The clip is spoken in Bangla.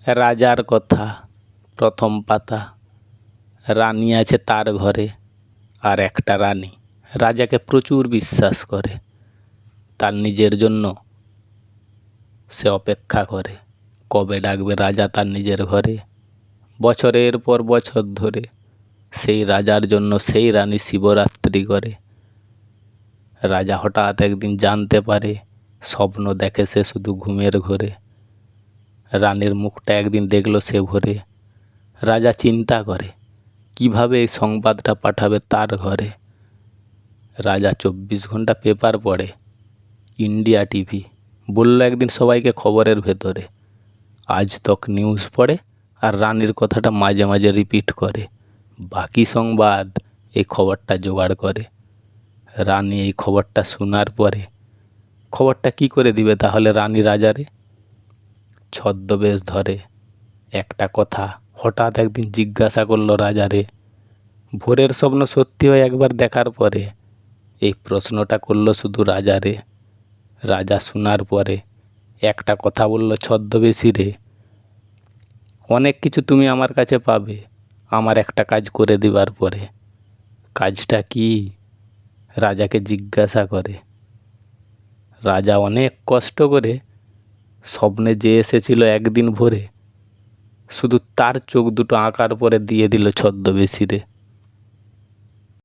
রাজার কথা। প্রথম পাতা। রানী আছে তার ঘরে, আর একটা রানী রাজাকে প্রচুর বিশ্বাস করে। তার নিজের জন্য সে অপেক্ষা করে, কবে ডাকবে রাজা তার নিজের ঘরে। বছরের পর বছর ধরে সেই রাজার জন্য সেই রানী শিবরাত্রি করে। রাজা হঠাৎ একদিন জানতে পারে, স্বপ্ন দেখে সে শুধু ঘুমের ঘোরে। রানীর মুখটা একদিন দেখল সে ভোরে। রাজা চিন্তা করে কিভাবে এই সংবাদটা পাঠাবে তার ঘরে। রাজা 24 ঘন্টা পেপার পড়ে, ইন্ডিয়া টিভি বলল একদিন সবাইকে খবরের ভেতরে। আজ তক নিউজ পড়ে আর রানীর কথাটা মাঝে মাঝে রিপিট করে। বাকি সংবাদ এই খবরটা জোগাড় করে। রানী এই খবরটা শোনার পরে খবরটা কি করে দিবে তাহলে রানী রাজারে। ছদ্মবেশ ধরে একটা কথা হঠাৎ একদিন জিজ্ঞাসা করলো রাজারে। ভোরের স্বপ্ন সত্যি হয় একবার দেখার পরে, এই প্রশ্নটা করলো শুধু রাজারে। রাজা শোনার পরে একটা কথা বলল ছদ্মবেশী রে, অনেক কিছু তুমি আমার কাছে পাবে আমার একটা কাজ করে দিবার পরে। কাজটা কি? রাজাকে জিজ্ঞাসা করে। রাজা অনেক কষ্ট করে স্বপ্নে যে এসেছিল একদিন ভোরে, শুধু তার চোখ দুটো আঁকার পরে দিয়ে দিল ছদ্মবেশী রে।